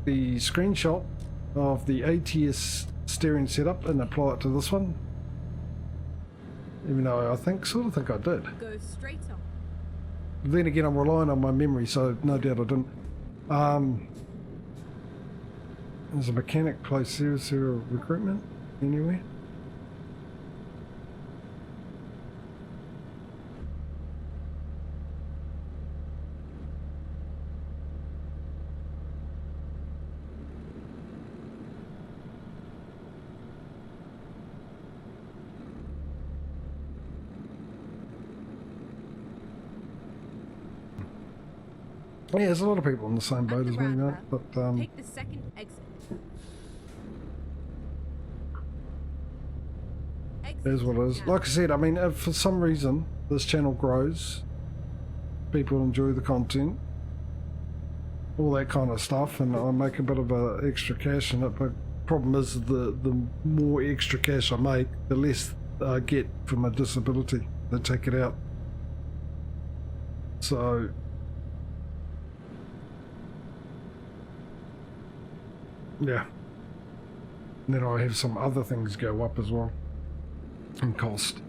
the screenshot of the ATS steering setup and apply it to this one. Even though I sort of think I did. Go straight on. Then again, I'm relying on my memory, so no doubt I didn't. There's a mechanic place there. Is there a recruitment anywhere? Yeah, there's a lot of people in the same boat as me, mate, but take the second exit. Here's what it is. Like I said, I mean, if for some reason this channel grows, people enjoy the content, all that kind of stuff, and I make a bit of extra cash in it, but problem is the more extra cash I make, the less I get for my disability. They take it out. So yeah. And then I have some other things go up as well in cost.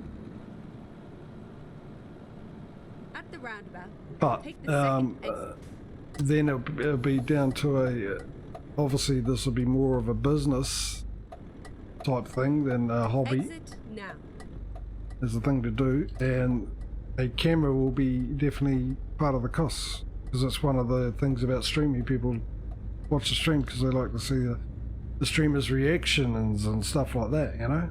At the roundabout. But Take the second exit. then it'll be down to a obviously this will be more of a business type thing than a hobby. Exit now. Is the thing to do, and a camera will be definitely part of the costs, because it's one of the things about streaming. People watch the stream because they like to see the streamer's reactions and stuff like that, you know,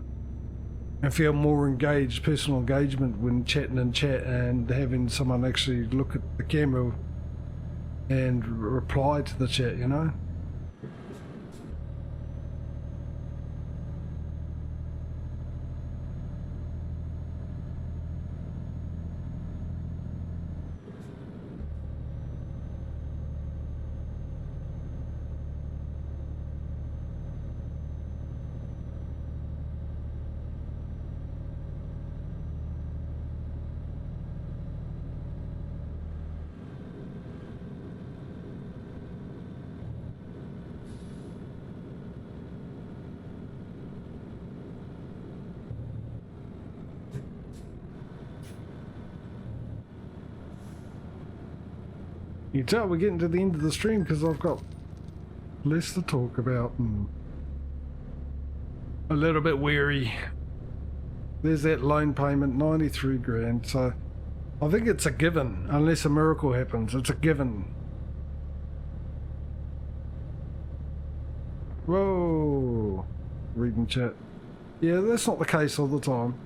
and feel more engaged, personal engagement when chatting in chat and having someone actually look at the camera and reply to the chat, you know. You can tell we're getting to the end of the stream because I've got less to talk about and a little bit weary. There's that loan payment, 93 grand, so I think it's a given, unless a miracle happens, it's a given. Whoa, reading chat. Yeah, that's not the case all the time.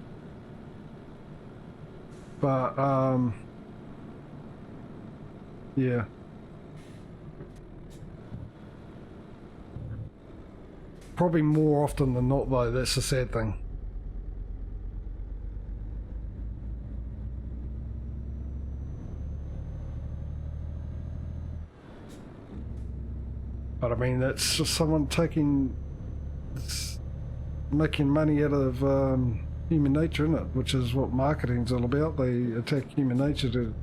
But, yeah. Probably more often than not, though. That's the sad thing. But I mean, that's just someone making money out of human nature, isn't it? Which is what marketing's all about. They attack human nature to,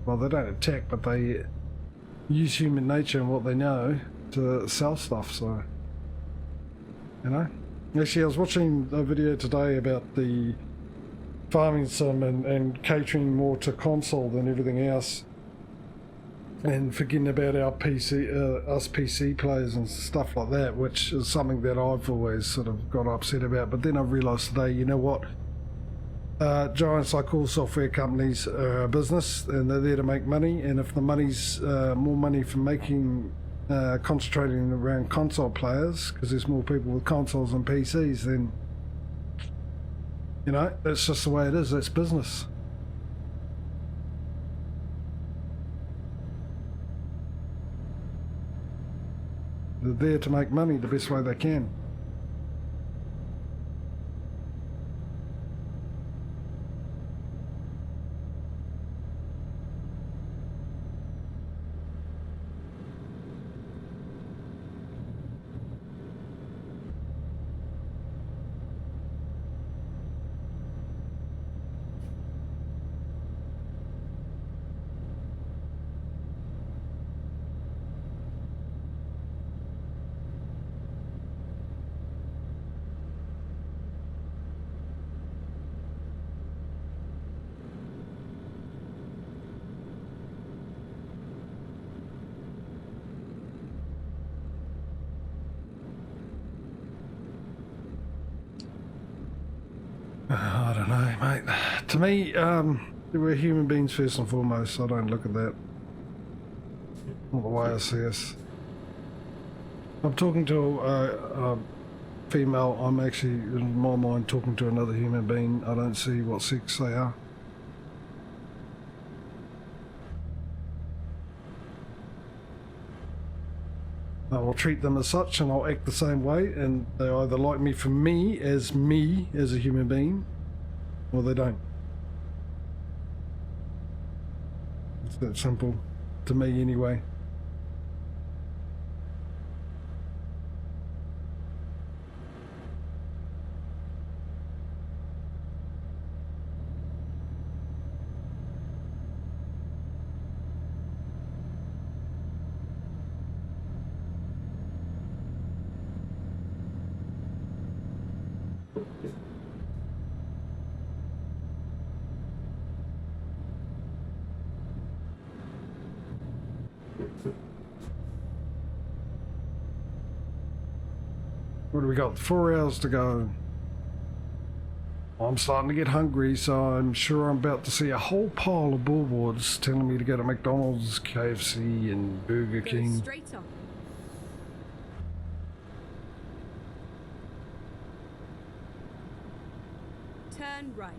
well, they don't attack, but they use human nature and what they know to sell stuff, so, you know. Actually, I was watching a video today about the farming sim and catering more to console than everything else, and forgetting about our PC, us PC players and stuff like that, which is something that I've always sort of got upset about. But then I realised today, you know what? Giants, like all software companies, are a business and they're there to make money, and if the money's more money from making concentrating around console players, because there's more people with consoles and PCs, then, you know, that's just the way it is. That's business. They're there to make money the best way they can. I don't know, mate. To me, we're human beings first and foremost, so I don't look at that. Not the way I see us. I'm talking to a female, I'm actually, in my mind, talking to another human being. I don't see what sex they are. I will treat them as such and I'll act the same way, and they either like me for me as a human being, or they don't. It's that simple, to me anyway. What do we got? 4 hours to go. I'm starting to get hungry, so I'm sure I'm about to see a whole pile of billboards telling me to go to McDonald's, KFC, and Burger Go King. straight on. Turn right.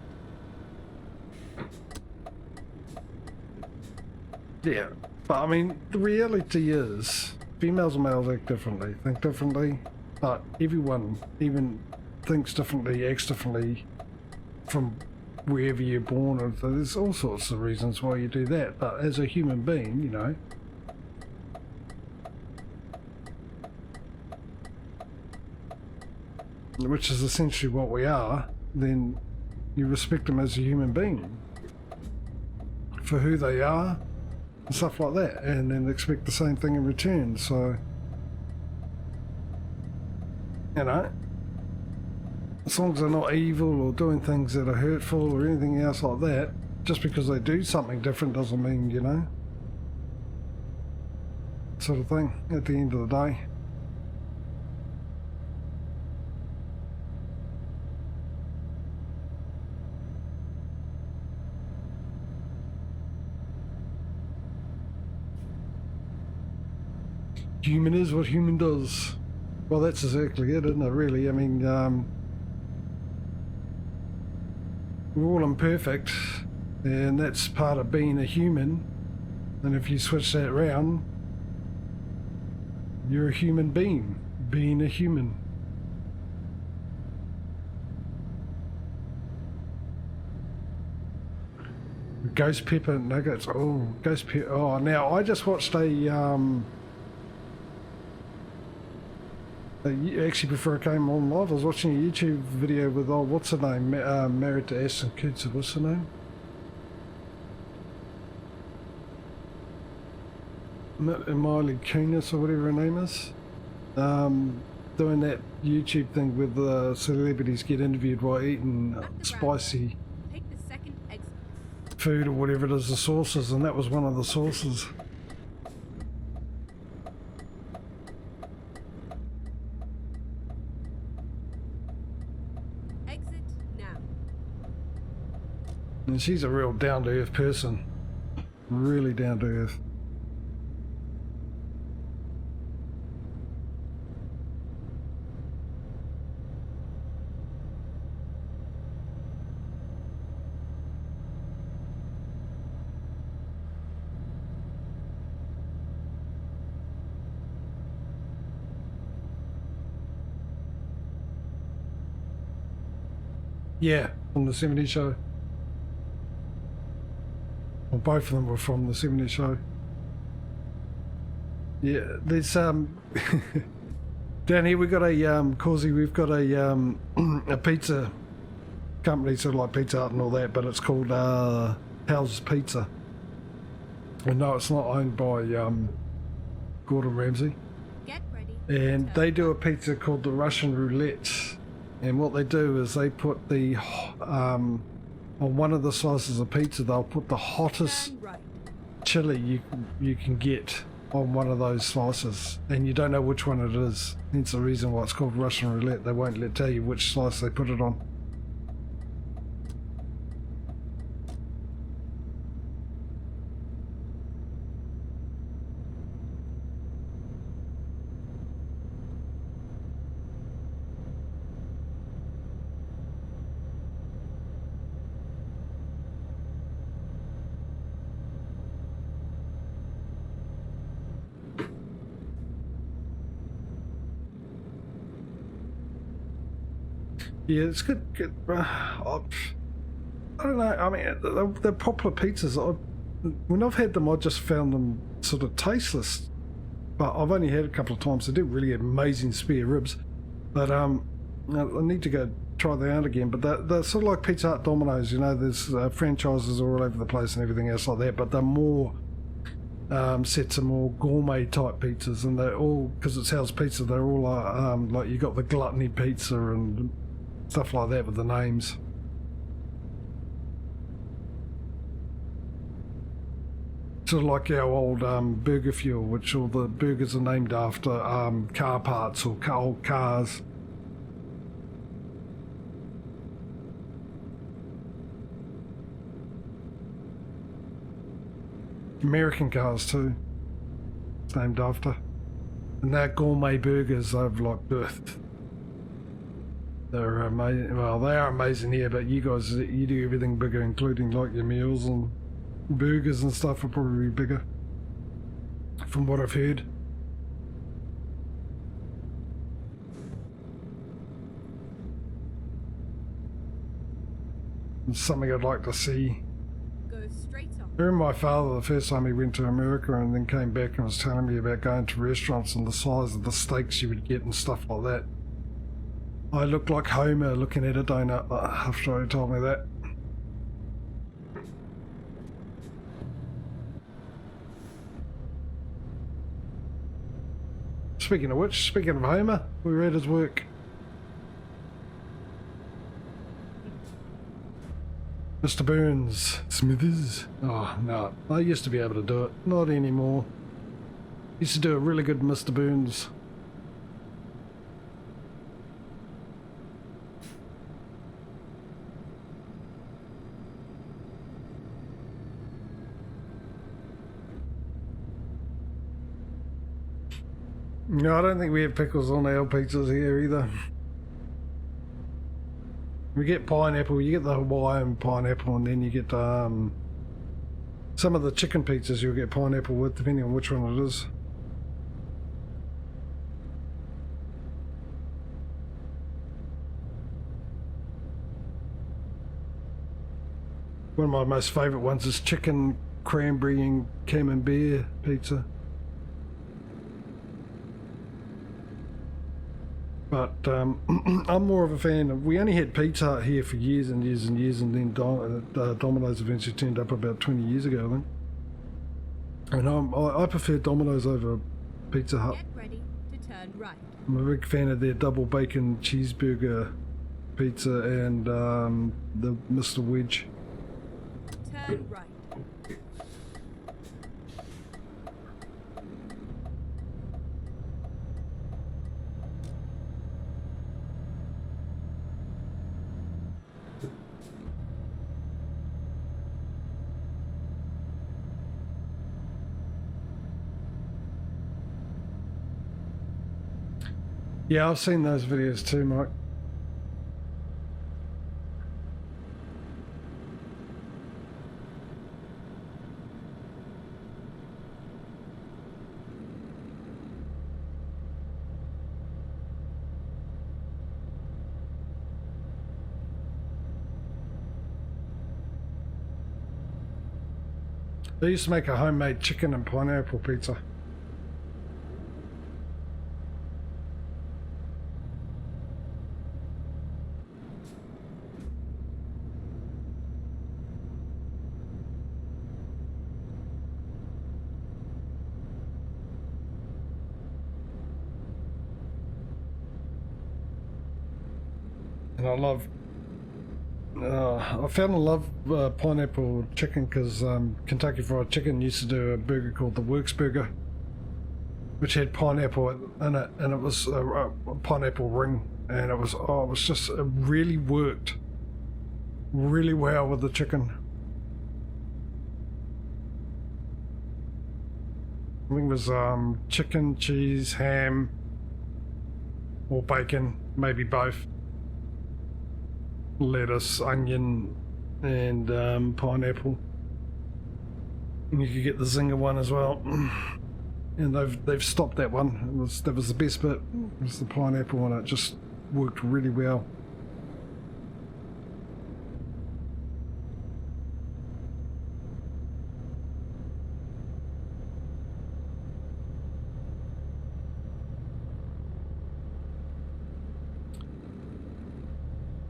Yeah, but I mean, the reality is, females and males act differently, think differently, but everyone even thinks differently, acts differently from wherever you're born, and there's all sorts of reasons why you do that, but as a human being, you know, which is essentially what we are, then you respect them as a human being for who they are and stuff like that, and then expect the same thing in return. So, you know, as long as they're not evil or doing things that are hurtful or anything else like that, just because they do something different doesn't mean, you know, sort of thing at the end of the day. Human is what human does. Well, that's exactly it, isn't it, really? I mean, we're all imperfect, and that's part of being a human. And if you switch that around, you're a human being, being a human. Ghost Pepper Nuggets. Oh, Ghost Pepper. Oh, now I just watched actually, before I came on live, I was watching a YouTube video with, oh, what's her name? Married to Ashton Kutcher, what's her name? Miley Kunis or whatever her name is. Doing that YouTube thing with celebrities get interviewed while eating spicy Take the second exit. food or whatever it is, the sauces, and that was one of the sauces. And she's a real down-to-earth person. Really down-to-earth. Yeah, from the 70s show. Well, both of them were from the 70s show. Yeah, there's down here we've got a Causey, we've got a pizza company, sort of like Pizza Hut and all that, but it's called How's Pizza. And no, it's not owned by Gordon Ramsay. Get ready. And they do a pizza called the Russian Roulette. And what they do is they put the on one of the slices of pizza, they'll put the hottest Turn right. chili you can get on one of those slices, and you don't know which one it is. Hence the reason why it's called Russian Roulette. They won't tell you which slice they put it on. Yeah, it's good. I don't know. I mean, they're popular pizzas. When I've had them, I just found them sort of tasteless. But I've only had a couple of times. They do really amazing spare ribs. But I need to go try them out again. But they're sort of like Pizza Hut, Domino's. You know, there's franchises all over the place and everything else like that. But they're more set to more gourmet type pizzas, and they're all, because it's Hell's Pizza, they're all like you got the gluttony pizza and stuff like that with the names. Sort of like our old Burger Fuel, which all the burgers are named after car parts or old cars. American cars too. It's named after. And they're gourmet burgers I've like birthed. They're amazing. Well, they are amazing here, but you guys, you do everything bigger, including like your meals and burgers and stuff are probably bigger, from what I've heard. It's something I'd like to see. Go straight on. I remember my father, the first time he went to America and then came back and was telling me about going to restaurants and the size of the steaks you would get and stuff like that. I looked like Homer looking at a donut after he told me that. Speaking of which, speaking of Homer, we were at his work. Mr. Burns, Smithers. Oh, no. I used to be able to do it. Not anymore. Used to do a really good Mr. Burns. No, I don't think we have pickles on our pizzas here either. We get pineapple, you get the Hawaiian pineapple, and then you get some of the chicken pizzas you'll get pineapple with, depending on which one it is. One of my most favourite ones is chicken, cranberry and camembert pizza. But I'm more of a fan of, we only had Pizza Hut here for years and years and years, and then Domino's eventually turned up about 20 years ago, I think. And I prefer Domino's over Pizza Hut. Get ready to turn right. I'm a big fan of their double bacon cheeseburger pizza and the Mr. Wedge. Turn right. Yeah, I've seen those videos too, Mike. They used to make a homemade chicken and pineapple pizza. And I fell in love with pineapple chicken because Kentucky Fried Chicken used to do a burger called the Works Burger, which had pineapple in it, and it was a pineapple ring, and it was it really worked really well with the chicken. I think it was chicken, cheese, ham, or bacon, maybe both. Lettuce, onion, and pineapple. And you could get the zinger one as well. And they've stopped that one. That was the best bit. It was the pineapple one. It just worked really well.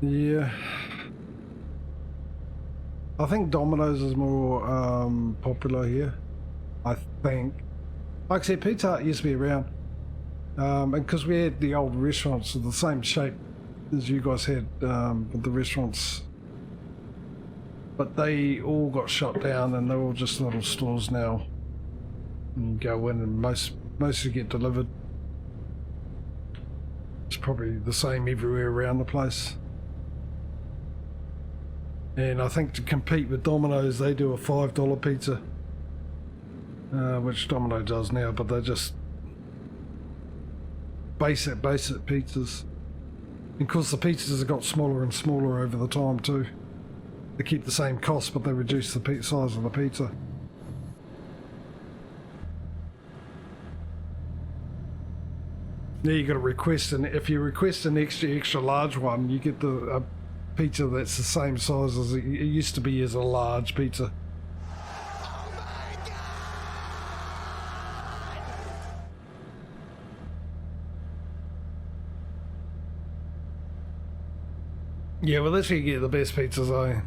Yeah. I think Domino's is more popular here. I think. Like I said, Pizza Hut used to be around. And because we had the old restaurants of the same shape as you guys had with the restaurants. But they all got shut down and they're all just little stores now. And you go in and mostly get delivered. It's probably the same everywhere around the place. And I think to compete with Domino's, they do a $5 pizza. Which Domino does now, but they're just basic pizzas. And of course the pizzas have got smaller and smaller over the time too. They keep the same cost, but they reduce the size of the pizza. Now you got to request, and if you request an extra large one, you get the pizza that's the same size as it used to be as a large pizza. Yeah, well, that's where you get the best pizzas, eh?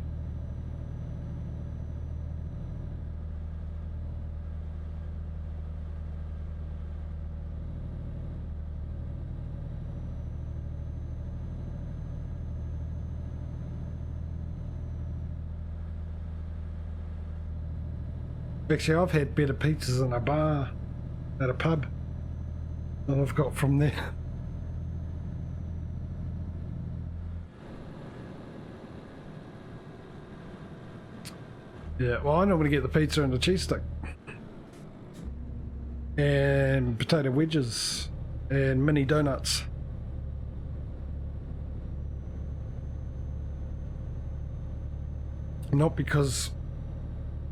Actually, I've had better pizzas in a bar, at a pub, than I've got from there. Yeah, well, I normally get the pizza and the cheese stick. And potato wedges. And mini donuts. Not because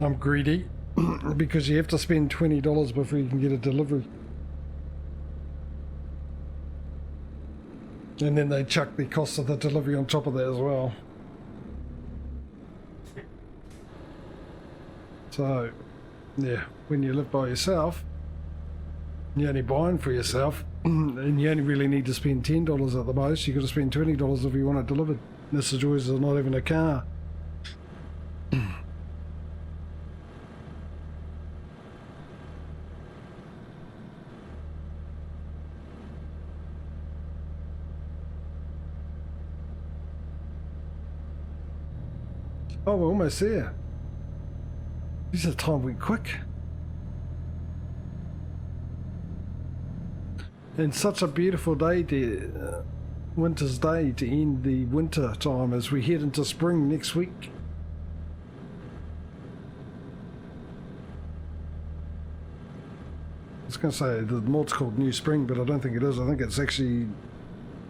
I'm greedy, because you have to spend $20 before you can get a delivery. And then they chuck the cost of the delivery on top of that as well. So, yeah, when you live by yourself, you're only buying for yourself, and you only really need to spend $10 at the most. You've got to spend $20 if you want it delivered. That's the joys of not having a car. Oh, we're almost there. This time went quick. And such a beautiful day, winter's day, to end the winter time as we head into spring next week. I was going to say the mod's called New Spring, but I don't think it is. I think it's actually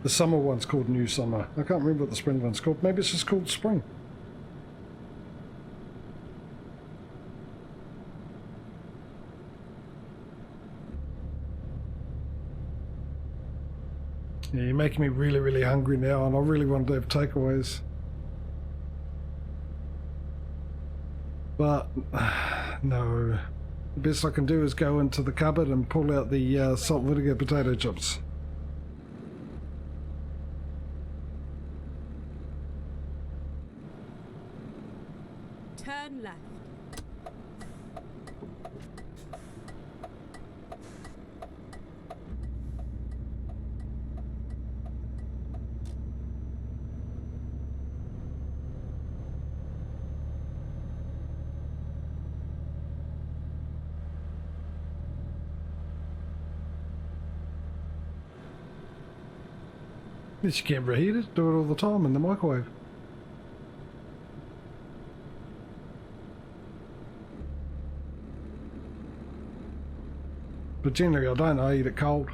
the summer one's called New Summer. I can't remember what the spring one's called. Maybe it's just called Spring. Yeah, you're making me really, really hungry now, and I really want to have takeaways. But, no. The best I can do is go into the cupboard and pull out the salt vinegar potato chips. Turn left. Yes, you can't reheat it. Do it all the time in the microwave. But generally I don't. I eat it cold.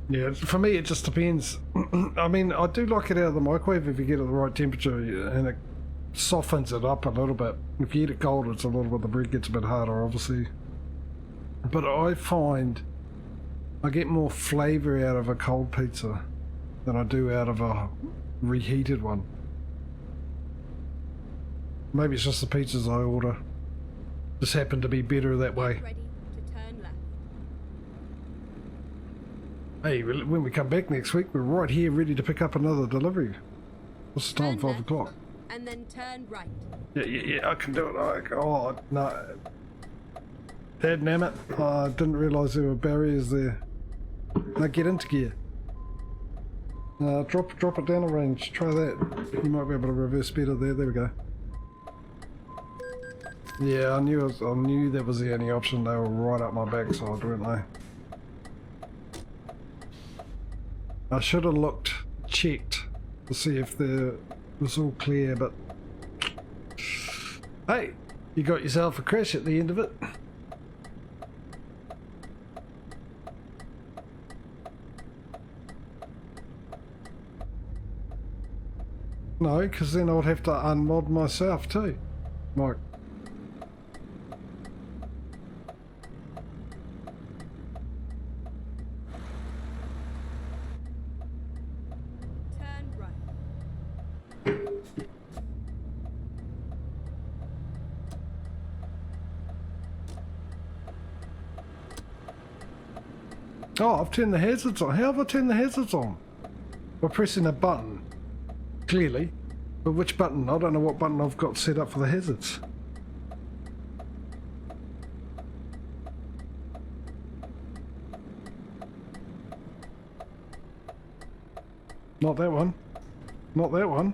Yeah, for me it just depends. I mean, I do like it out of the microwave if you get it at the right temperature and it softens it up a little bit. If you eat it cold, it's a little bit, the bread gets a bit harder, obviously. But I find I get more flavour out of a cold pizza. than I do out of a reheated one. Maybe it's just the pizzas I order. Just happen to be better that way. Ready to turn left. Hey, when we come back next week, we're right here ready to pick up another delivery. What's the time? Turn 5 left, o'clock. And then turn right. Yeah, I can do it. Oh, no. Dadnammit. I didn't realise there were barriers there. Now get into gear. Drop it down a range. Try that. You might be able to reverse better there. There we go. Yeah, I knew that was the only option. They were right up my backside, weren't they? I should have checked to see if it was all clear, but hey, you got yourself a crash at the end of it. No, because then I would have to unmod myself too, Mike. Turn right. Oh, I've turned the hazards on. How have I turned the hazards on? By pressing a button. Clearly. But which button? I don't know what button I've got set up for the hazards. Not that one. Not that one.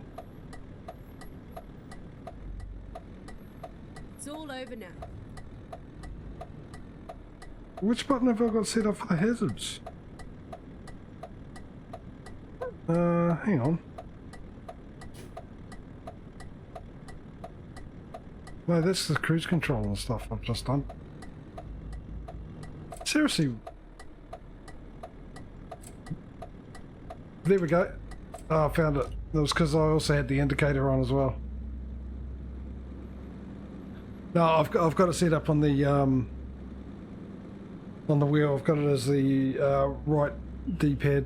It's all over now. Which button have I got set up for the hazards? Hang on. No, that's the cruise control and stuff I've just done. Seriously. There we go. Oh, I found it. That was because I also had the indicator on as well. No, I've got it set up on the wheel. I've got it as the right D-pad,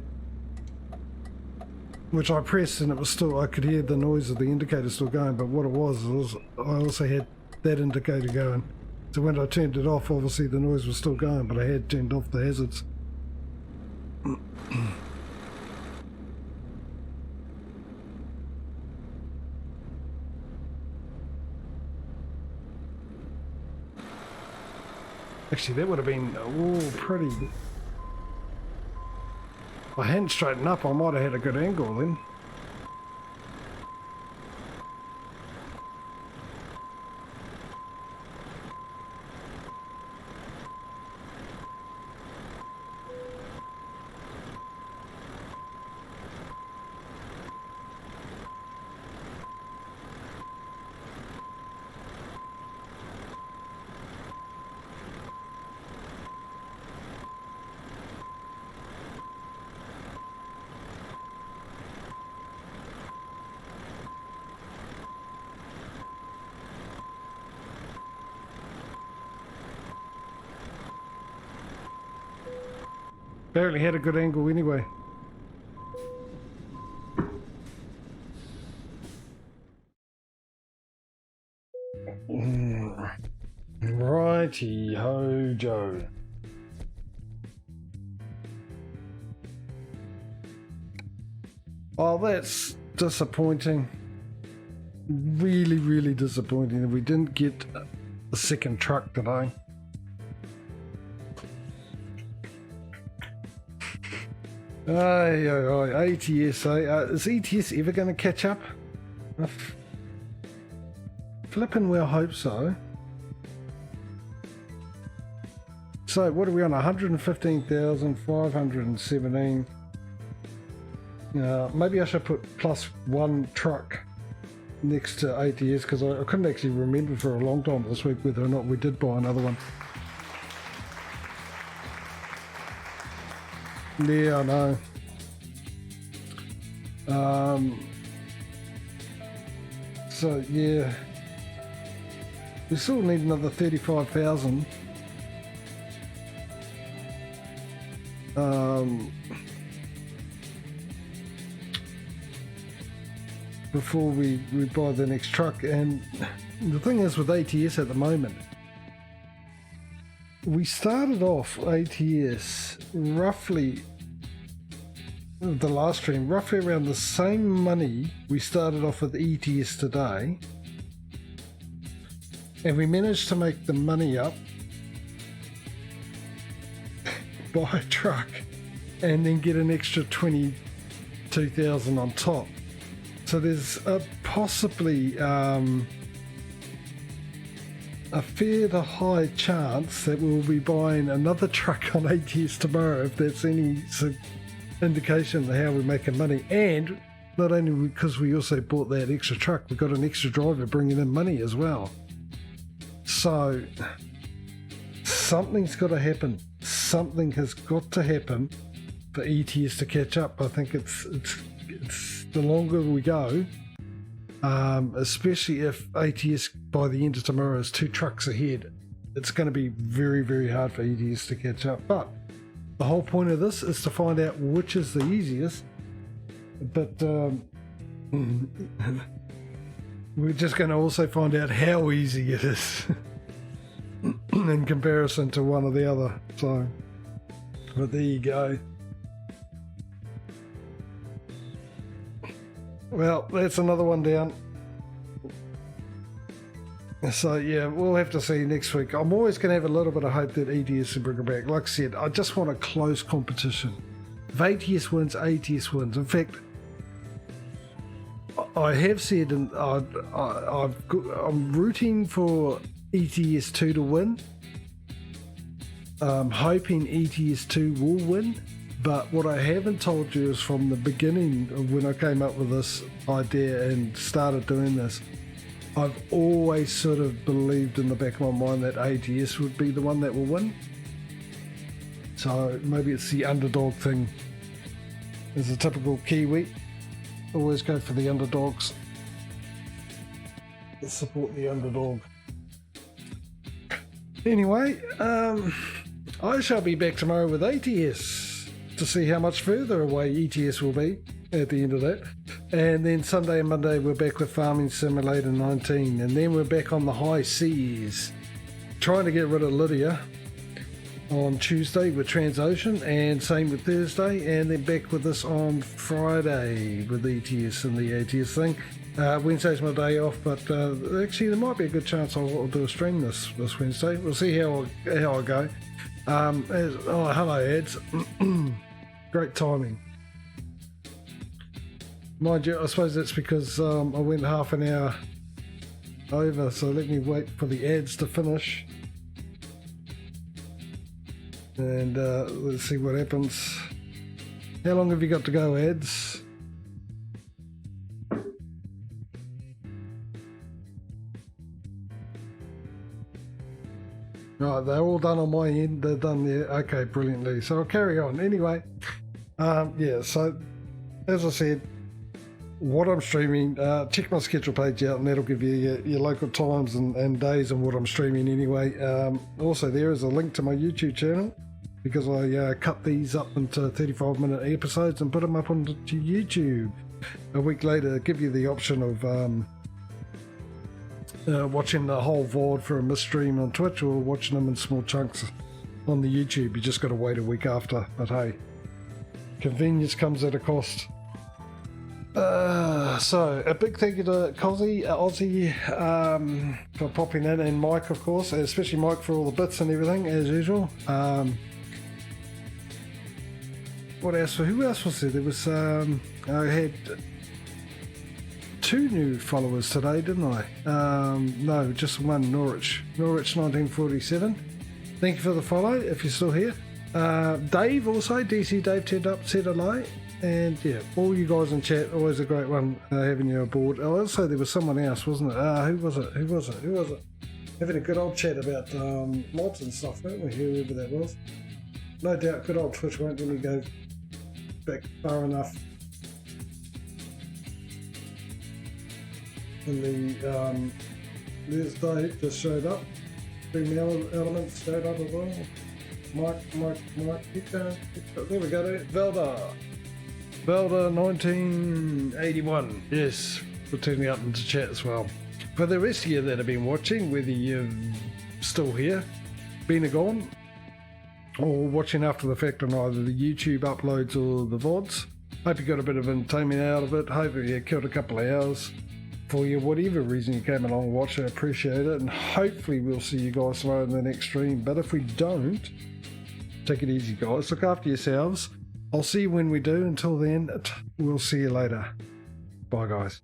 which I pressed and it was still, I could hear the noise of the indicator still going, but what it was I also had that indicator going. So when I turned it off, obviously the noise was still going, but I had turned off the hazards. Actually, that would have been pretty. If I hadn't straightened up, I might have had a good angle then. Apparently had a good angle anyway. Righty-ho, Joe. Oh, that's disappointing. Really, really disappointing that we didn't get a second truck today. ATS, is ETS ever going to catch up? Flippin' well hope so. So what are we on? 115,517. Maybe I should put +1 truck next to ATS because I couldn't actually remember for a long time this week whether or not we did buy another one. Yeah, I know. So yeah, we still need another 35,000. before we buy the next truck. And the thing is with ATS at the moment, we started off ATS roughly, the last stream, roughly around the same money we started off with ETS today, and we managed to make the money up, buy a truck, and then get an extra 22,000 on top. So there's possibly a fair to high chance that we'll be buying another truck on ATS tomorrow, if that's any indication of how we're making money. And not only because we also bought that extra truck, we've got an extra driver bringing in money as well. So something's got to happen. Something has got to happen for ETS to catch up. I think it's the longer we go, especially if ATS by the end of tomorrow is 2 trucks ahead, it's going to be very, very hard for ETS to catch up. But the whole point of this is to find out which is the easiest. But we're just going to also find out how easy it is in comparison to one or the other. So, but there you go. Well, that's another one down. So yeah, we'll have to see next week. I'm always going to have a little bit of hope that ETS will bring it back. Like I said, I just want a close competition. If ATS wins, ATS wins. In fact, I have said, and I'm rooting for ETS2 to win. I'm hoping ETS2 will win. But what I haven't told you is from the beginning of when I came up with this idea and started doing this, I've always sort of believed in the back of my mind that ATS would be the one that will win. So maybe it's the underdog thing. As a typical Kiwi, always go for the underdogs. Let's support the underdog. Anyway, I shall be back tomorrow with ATS to see how much further away ETS will be at the end of that. And then Sunday and Monday we're back with Farming Simulator 19, and then we're back on the high seas trying to get rid of Lydia on Tuesday with Transocean, and same with Thursday, and then back with us on Friday with ETS and the ATS thing. Wednesday's my day off, but actually there might be a good chance I'll do a stream this Wednesday. We'll see how I go. Hello ads. Great timing. Mind you, I suppose that's because I went half an hour over, so let me wait for the ads to finish. And let's see what happens. How long have you got to go, ads? Right, they're all done on my end. They're done there. Okay, brilliantly. So I'll carry on. Anyway, yeah, so as I said, what I'm streaming, check my schedule page out, and that'll give you your local times and days and what I'm streaming anyway. Also, there is a link to my YouTube channel, because I cut these up into 35-minute episodes and put them up onto YouTube. A week later, give you the option of watching the whole VOD for a missed stream on Twitch, or watching them in small chunks on the YouTube. You just got to wait a week after, but hey, convenience comes at a cost. So a big thank you to Aussie for popping in, and Mike, of course, especially Mike, for all the bits and everything as usual. What else? Who else was there? There was I had 2 new followers today, didn't I? No, just one, Norwich 1947. Thank you for the follow if you're still here. Dave also, DC Dave turned up, said hello. And yeah, all you guys in chat, always a great one having you aboard. Oh, also there was someone else, wasn't it? Who was it? Having a good old chat about mods and stuff, weren't we? Whoever that was. No doubt, good old Twitch won't let me go back far enough. And the there's Dave just showed up. Premium Elements showed up as well. Mike, keep going. There we go. Velda 1981. Yes, for turning up into chat as well. For the rest of you that have been watching, whether you're still here, been or gone, or watching after the fact on either the YouTube uploads or the VODs, hope you got a bit of entertainment out of it. Hope you killed a couple of hours for you, whatever reason you came along and watched. I appreciate it, and hopefully we'll see you guys tomorrow in the next stream. But if we don't, take it easy, guys. Look after yourselves. I'll see you when we do. Until then, we'll see you later. Bye, guys.